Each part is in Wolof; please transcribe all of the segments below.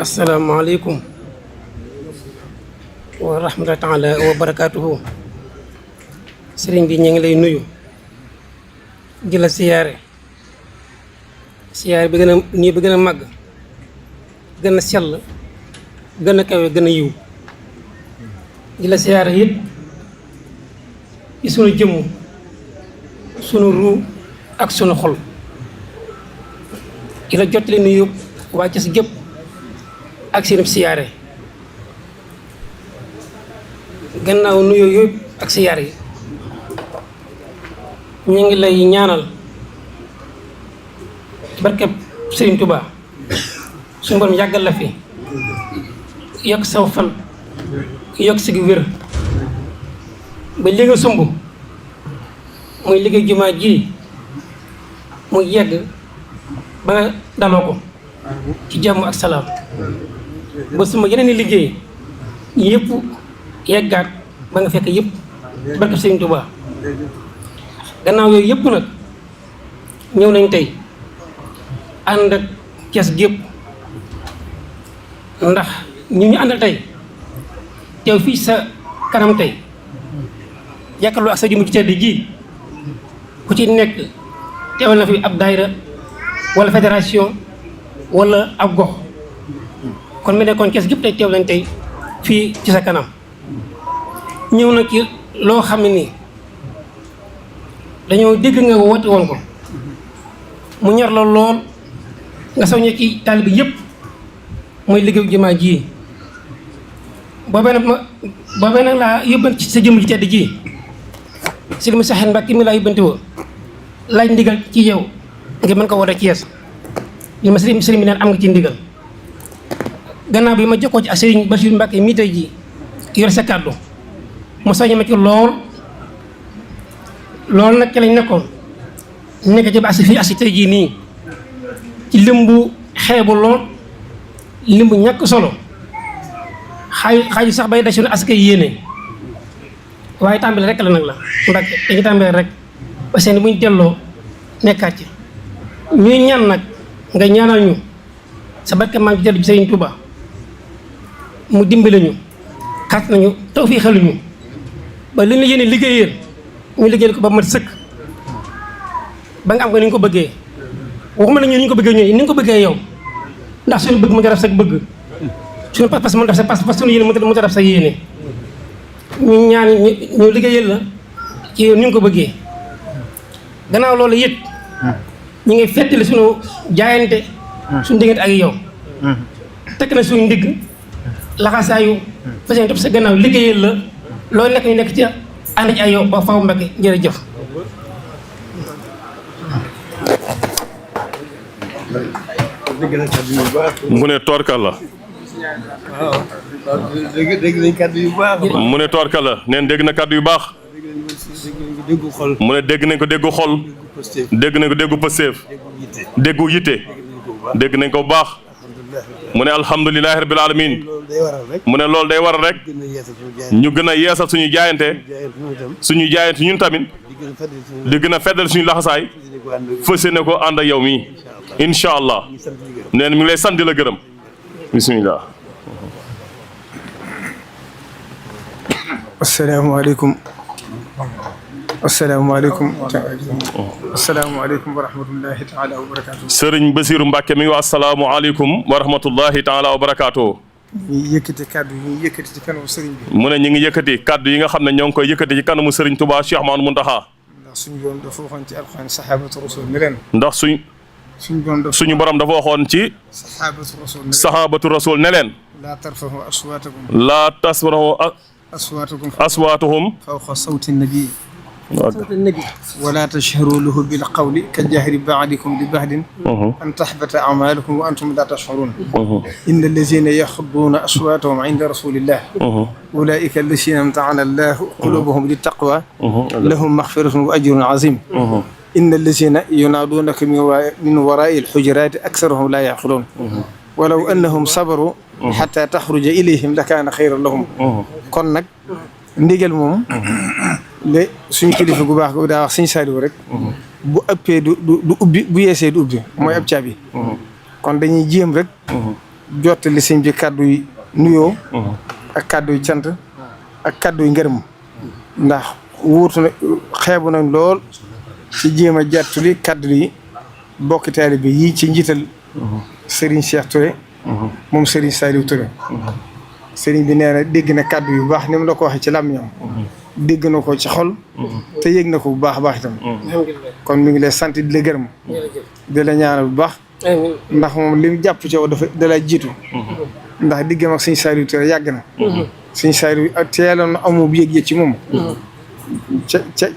asalaamaaleykum wa rahmatullahi taala wa barakaatuhu. Sëriñ bi ñu ngi lay nuyu di la siyaare bi gën a nii bi gën a màgg gën a sell gën a kawe gën a yiw di la siyaare it ci sunu jëmm sunu ruu ak sunu xol di la jottali nuyu waa Cees gépp ak seen siyaare gannaaw nuyoo yooyu ak siyaare yi ñu ngi lay ñaanal barkeb Sëriñ Tuubaa suñu borom yàggal la fi yokk saw fan yokk si gi wér ba li nga sumb muy liggéey jumaa ji muy yegg ba nga daloo ko ci jàmm ak salaam ba suma yeneen i liggéey yëpp yeggaat ba nga fekk yëpp barkeb Sëriñ Tuubaa gannaaw yooyu yëpp nag ñëw nañ tey ànd ak Cees gépp ndax ñu àndal tey teew fii sa kanam tey jàkkaarloo ak sa jëmm ci tedd ji ku ci nekk teewal na fi ab daayira wala fédération wala ab gox kon mu nekkoon Cees gépp tey teew nañ tey fii ci sa kanam ñëw na ci loo xam ne nii dañoo dégg nga woote woon ko mu ñor la lool nga soññee ci taalibe bi yëpp mooy liggéeyu jumaa ji boobee nag laa yóbbante ci sa jëmm ji tedd ji Sëriñ Moussa Mbacke mi laa yóbbante woo laaj ndigal ci yow ngir mën ko woote Cees li ma sëriñ bi neen am nga ci ndigal gannaaw bi ma jokkoo ci ak Sëriñ Bassirou Mbacke mii tey ji yor sa kàddu mu soññee ma ci loolu nag ci lañ nekkoon nekk ci ba asi fii asi tey jii nii ci limbu xeebu lool limbu ñàkk solo xaaju sax bay dasuñu askay yéene waaye tàmbali rek la nag la Mbàkke dañu tàmbali rek parce que buñ delloo nekkaat ci ñuy ñaan nag nga ñaanal ñu sa barke maam ci tedd bi Sëriñ Tuuba mu dimbale ñu kat nañu taw fii xeluñu ba li ñu yéene liggéeyal ñu liggéeyal ko ba mat sëkk ba nga am ko ni nga ko bëggee waxuma la ñu ni ñu ko bëggee ñooy ni nga ko bëggee yow ndax suñu bëgg mu def sa bëgg suñu pas-pas mu def sa pas-pas suñu yéene mu def sa yéene ñu ñaan ñu liggéeyal la ci yow ni nga ko bëggee gannaaw loolu it ñu ngi fettali suñu jaayante suñu diggante ak yow tekk na suñu ndigg laxasaayu fas yéene topp sa gannaaw liggéeyal la loolu nekk ñu nekk ci ànd ci ay yow ba faw Mbacke jërëjëf. mu ne toorka la. dégg nañ kàddu yu baax. mu ne toorka la neen dégg na kàddu yu baax. déggu xol. mu ne dégg nañ ko déggu xol. dégg nañ ko déggu pësteef. déggu yitte. dégg nañ ko bu baax. mu ne alhamdulilahi rabbil alamin mu ne loolu day waral rek ñu gën a yeesal suñu jaayante ñun tamit di gën a feddal suñu laxasaay fas yéene ko ànd ak yow mii incha allah nee na mi ngi lay sant di la gërëm bismillah. asalaamaaleykum asalaamaaleykum wa rahmatullahi taala wa barakaatu. Sëriñ Bassirou Mbacke mi ngi wax asalaamualeykum wa rahmatullahi taala wa barakaatu. ñu yëkkati kàddu yi ñu yëkkati ci kanamu sëriñ bi. mu ne ñu ngi yëkkati kàddu yi nga xam ne ñoo ngi koy yëkkati ci kanamu sëriñ Touba Cheikh Mahamadou Mountakha. ndax suñu borom dafa waxoon ci alxuraan saxaabatu rasul ne leen. ndax suñu borom dafa waxoon ci. saxaabatu rasul ne leen. laa tarfahu aswaatakum. laa tasrahu aswaatuhum fawqa sawti nabi. ولا تشهروا له بالقول كجهر بعضكم ببعض أن تحبط أعمالكم وأنتم لا تشعرون إن الذين يخضون أصواتهم عند رسول الله أولئك الذين امتحن الله قلوبهم للتقوى لهم مغفرة وأجر عظيم إن الذين ينادونك من وراء الحجرات أكثرهم لا يعقلون ولو أنهم صبروا حتى تخرج إليهم لكان خيرا لهم kon nag ndigal moom le suñu kilifa gu baax gu daa wax suñu Saliou rek bu ëppee du ubbi bu yeesee du ubbi mooy ab caabi kon dañuy jéem rek jottali sëñ bi kàddu yi nuyoo ak kàddu yi cant ak kàddu yi ngërëm ndax wuutu na xeebu nañ lool ci jéem a jàttali kàddu yi bokki taalibe bi yii ci njiital Serigne Cheikh Touré moom Serigne Saliou Touré Serigne bi nee na dégg na kàddu yu baax ni mu la ko waxee ci làmmiñam dégg na ko ci xol te yëg na ko bu baax a baax itam kon mi ngi lay sant di la gërëm di la ñaanal bu baax ndax moom li mu jàpp ci yow dafa da la jiitu ndax diggam ak Serigne Saliou Touré yàgg na Serigne Saliou ak teeloon na amoo bu yëg-yëg ci moom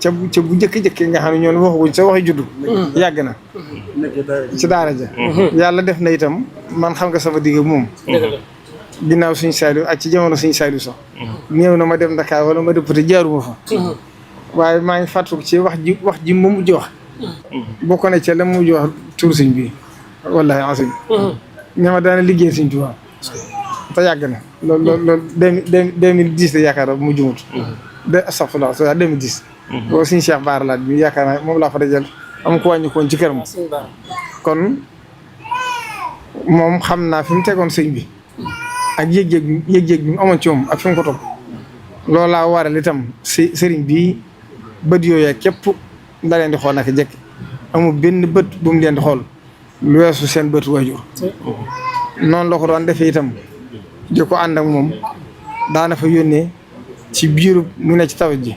ca bu njëkk-njëkk nga xam ne ñoom waxaguñ sa waxi juddu yàgg na ci daara ja yàlla def na itam man xam nga sama digg moom ginnaaw Serigne Saliou ak ci jamono Serigne Saliou sax néew na ma dem Dakar wala ma dëppate jaaruma fa waaye maa ngi fàttaliku ci wax ji mu mujj wax bokk na ca la mu mujj wax tur sëñ bi wallahi asim ne ma daana liggéey Sëñ Tuubaa te yàgg na loolu 2010 la yaakaar naa mu jumut astafurlah 2010 boo Sëñ Cheikh Bara Laat bi yaakaar naa moom laa fa dajal am ko wàññi koon ci këram kon moom xam naa fi mu tegoon sëñ bi ak yëg-yëg bi mu amoon ci moom ak fi mu ko topp loolaa waral itam sëriñ bi bët yooyu képp da leen di xool naka jekk amul benn bët bu mu leen di xool lu weesu seen bët waajur noonu la ko doon defee itam di ko ànd ak moom daana fa yónnee ci biiru mu ne ci tawat ji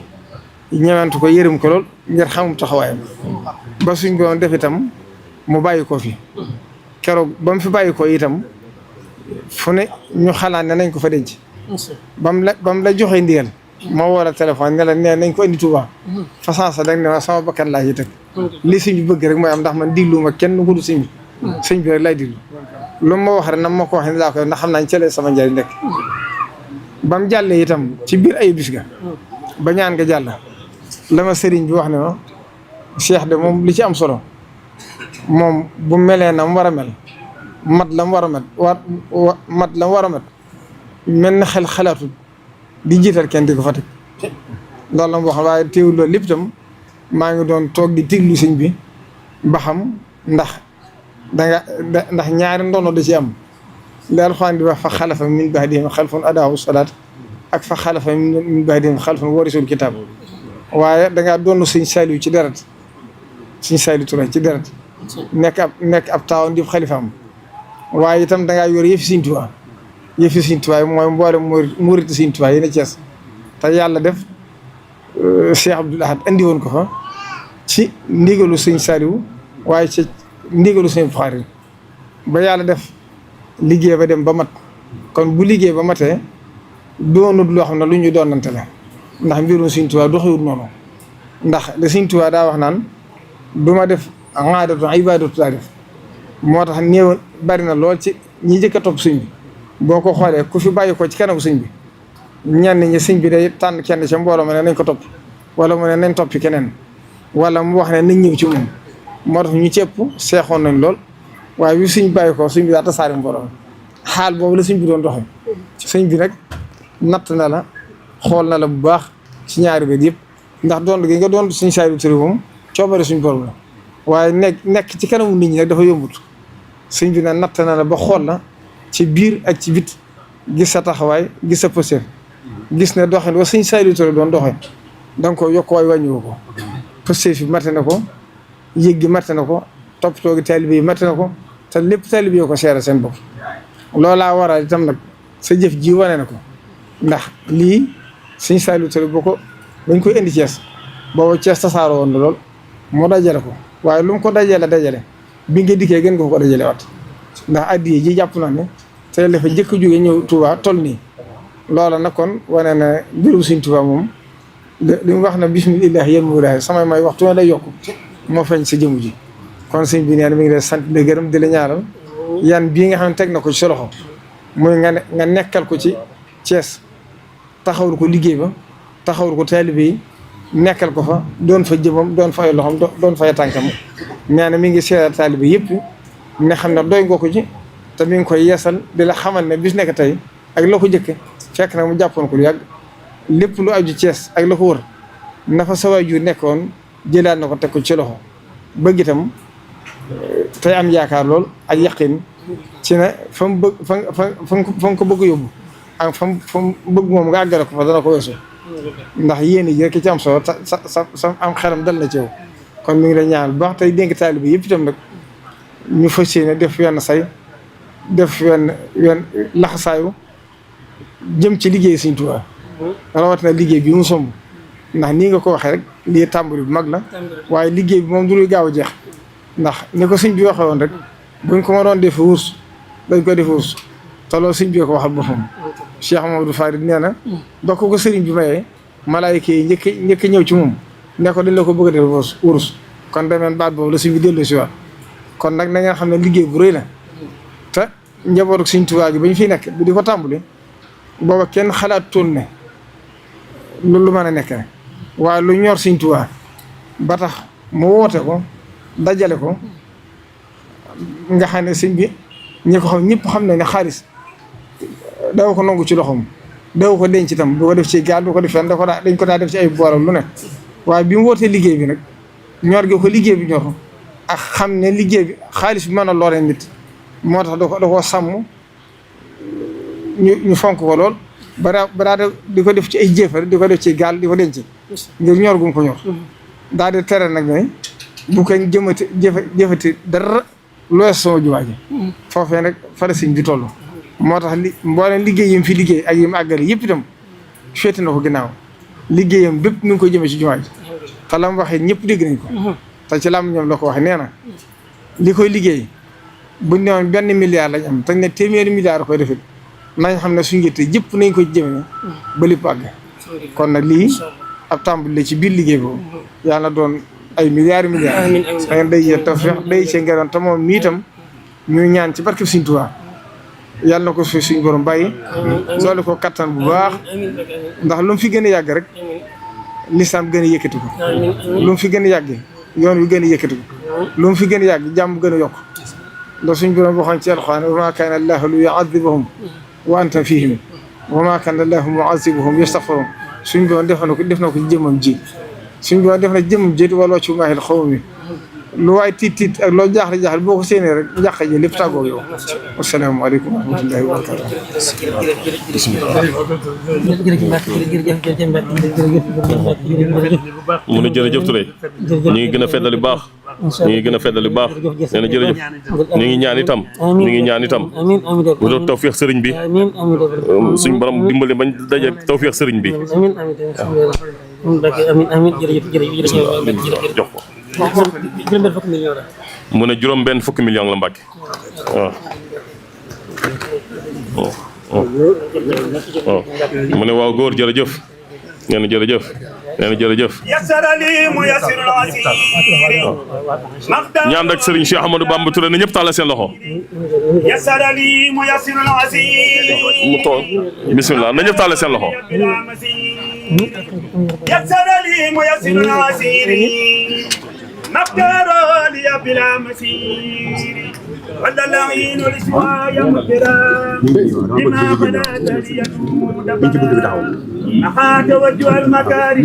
ñewantu ko yërëm ko lool ngir xamum taxawaayam ba suñ ko doon def itam mu bàyyi ko fi keroog ba mu fi bàyyi ko itam fu ne ñu xalaat ne nañ ko fa denc ba mu la joxee ndigal ma woo la téléphone ne la nee nañ ko indi Touba façansa dag ne ma sama bakkan laa ci teg li sëñ bi bëgg rek mooy am ndax man diglu ma kenn ku dul sëñ bi sëñ bi rek lay diglu lu ma wax rek nam ma ko waxee ne laa koy ndax xam naa cëlee sama njëriñ nekk ba mu jàllee itam ci biir ay bis ga ba ñaan nga jàll la ma sëriñ bi wax ne ma Cheikh de moom li ci am solo moom bu melee na mu war a mel mat la mu war a met mat la mu war a met mel na xel xalaatul di jiital kenn di ko fa teg loolu la mu wax waaye teewul loolu lépp itam maa ngi doon toog di tiglu sëñ bi ba xam ndax ndax ñaari ndono da ci am li Alxuraan di wax fa xalafa min ba'dihim xalfun adaa'u salaat ak fa xalafa min ba'dihim xalfun warisul kitaab waaye dangaa doon Sëñ Saliou ci deret Sëñ Saliou Touré ci deret nekk ab taawam di xalifaam waaye itam dangaa yor yëfi Sëñ Tuubaa yëfi Sëñ Tuubaa mooy mboolem murit Sëñ Tuubaa yi ne Cees te yàlla def Cheikh Abdoul Ahad andi woon ko fa ci ndigalu Sëñ Saliou waaye ci ndigalu Sëñ Buxaari ba yàlla def liggéey ba dem ba mat kon bu liggéey ba matee doonut loo xam ne lu ñu doonante la ndax mbirum Sëñ Tuubaa doxewut noonu ndax le Sëñ Tuubaa daa wax naan du ma def aadatu ibaadatu laa def moo tax néew bari na lool ci ñi njëkk a topp sëñ bi boo ko xoolee ku fi bàyyi ko ci kanamu sëñ bi ñenn ñi sëñ bi day tànn kenn ca mbooloo ma ne nañ ko topp wala mu ne nañ toppi keneen wala mu wax ne nañ ñëw ci moom moo tax ñu cëpp seexoon nañ lool waaye bi sëñ bàyyi ko sëñ bi daa tasaare mbooloo xaal boobu la sëñ bi doon doxee sëñ bi nag natt na la xool na la bu baax ci ñaari bët yëpp ndax doon gi nga doon Sëñ Saliou Touré moom coobare suñ borom la waaye nekk ci kanamu nit ñi nag dafa yombut sëñ bi nag natt na la ba xool la ci biir ak ci bit gis sa taxawaay gis sa posture gis ne doxin wa Sëñ Saliou Touré doon doxee da nga ko yokk waay wàññiwu ko posture fi mate na ko yëg gi mate na ko toppatoo gi taalibe yi mate na ko te lépp taalibe yi ko seere seen bopp loolaa waral itam nag sa jëf ji wane na ko ndax lii Sëñ Saliou Touré bañ koy indi Thiès boobu Thiès tasaaroo woon na lool moo dajale ko waaye lu mu ko dajale bi nga dikkee gën nga ko dajale waat ndax addiye ji jàpp na ne te dafa jëkk jóge ñëw Touba toll nii loola nag kon wane na mbirum Sëñ Touba moom li mu wax na bismillah yéen mu daay samay may waxtu ne day yokk moo feeñ sa jëmu ji kon sëñ bi nee na mi ngi lay sant di gërëm di la ñaaral yan bii nga xam ne teg na ko ci sa loxo muy nga nekkal ko ci Thiès taxawul ko liggéey ba taxawul ko taalibe yi nekkal ko fa doon fa jëmam doon fa ay loxam doon fa ay tànkam nee na mi ngi seeral taalibe yëpp ne xam ne doy nga ko ci te mi ngi koy yeesal di la xamal ne bis nekk tey ak la ko jëkke fekk na mu jàppoon ko lu yàgg lépp lu aju Thiès ak la ko wër na fa sa waajur nekkoon jëlaat na ko teg ko ci loxo bëgg itam tey am yaakaar lool ak yaqin ci ne fa mu bëgg fa nga ko bëgg yóbbu ak fa mu bëgg moom nga àggale ko fa dana ko weesu ndax yéen ji rek ci am solo sa am xelam dal na ci yow kon mi ngi lay ñaan bu baax tey dénk taalibe yëpp itam nag ñu fas yéene def wenn say def wenn laxasaayu jëm ci liggéey Sëriñ Tuubaa rawatina liggéey bi mu somb ndax nii nga ko waxee rek lii tàmbali bu mag la waaye liggéey bi moom du luy gaaw a jeex ndax ni ko sëñ bi waxee woon rek buñ ko ma doon def wurs dañ ko def wurs te loolu sëñ bi ko waxal boppam Cheikh Mamadou Farid nee na ba ko sëriñ bi mayee malaayika yi njëkk ñëw ci moom ne ko dañ la ko bëgg a def wurs kon demeen baat boobu la sëñ bi dellu si waat kon nag na ngeen xam ne liggéey bu rëy la te njabootu Sëriñ Tuubaa gi ba ñu fiy nekk bi di ko tàmbali booba kenn xalaatoon ne lu mën a nekk ne waaye lu ñor Sëriñ Tuubaa ba tax mu woote ko dajale ko nga xam ne sëñ bi ñi ko xam ñëpp xam ne ne xaalis daw ko nangu ci loxoom daw ko denc itam du ko def ci gaal du ko def fenn dañ ko daa def ci ay booram lu ne waaye bi mu wootee liggéey bi nag ñor gi ko liggéey bi ñor ak xam ne liggéey bi xaalis bi mën a loree nit moo tax da koo sàmm ñu fonk ko lool ba di ko def ci ay jéefar di ko def ci gaal di ko denc ngir ñor gum ko ñor daal di tere nag ne bu ko jëfati dara looy sama jumaa ji foofee nag fara sëñ bi toll moo tax mbooleem liggéey yim fi liggéey ak yim àggale yëpp itam féete na ko ginnaaw liggéeyam bépp mi ngi koy jëmee ci jumaa ji te la mu waxee ñëpp dégg nañ ko te ci lam ñoom la ko waxee nee na li koy liggéey buñ ne woon benn milliard lañ am te ne téeméeri milliard koy defit nañ xam ne suñu yitte jëpp nañ ko jëmee ba lépp àgg kon nag lii ab tàmbali la ci biir liggéey boobu yàlla na doon ay milliards da day yee tawfeex day cee ngeroon te moom mii itam ñu ñaan ci barke Sëriñ Tuubaa yàlla na ko fi suñu borom bàyyi doole ko kattan bu baax ndax lu mu fi gën a yàgg rek lislaam gën a yëkkati ko lu mu fi gën a yàgg yoon wi gën a yëkkati ko lu mu fi gën a yàgg jàmm gën a yokk ndax suñu borom waxoon ci alxuraan wa maa kaana allaahu liyu'adhibahum wa anta fihim wa maa kaana allaahu mu'adhibuhum yastaghfiruun suñu borom def na ko ci jëmmam ji suñu borom def na jëmmam ji wala ci maahil xaw mi lu waay tiit ak loo jaaxle boo ko séenee rek njàq ji lépp tàggoo yow asalaamaaleykum wa rahmatullaahi wa barakaatuh. mu ne jërëjëf Touré ñu ngi gën a feddali baax ñu ngi gën a feddali baax nee na jërëjëf ñu ngi ñaan itam bu doon tawfeex sëriñ bi suñ borom dimbali bañ daje tawfeex sëriñ bi jox ko mu ne juróom-benn fukki million la Mbàkke waaw mu ne waaw góor jërëjëf nee na jërëjëf ñaan rek Serigne Cheikh Ahmadou Bamba Touré na ñëpp tàllal seen loxo mu toog bismillah na ñëpp tàllal seen loxo ولا العين والاسواء مغفرا بما بدا لي يتوب دبرا أخاك وجه المكارم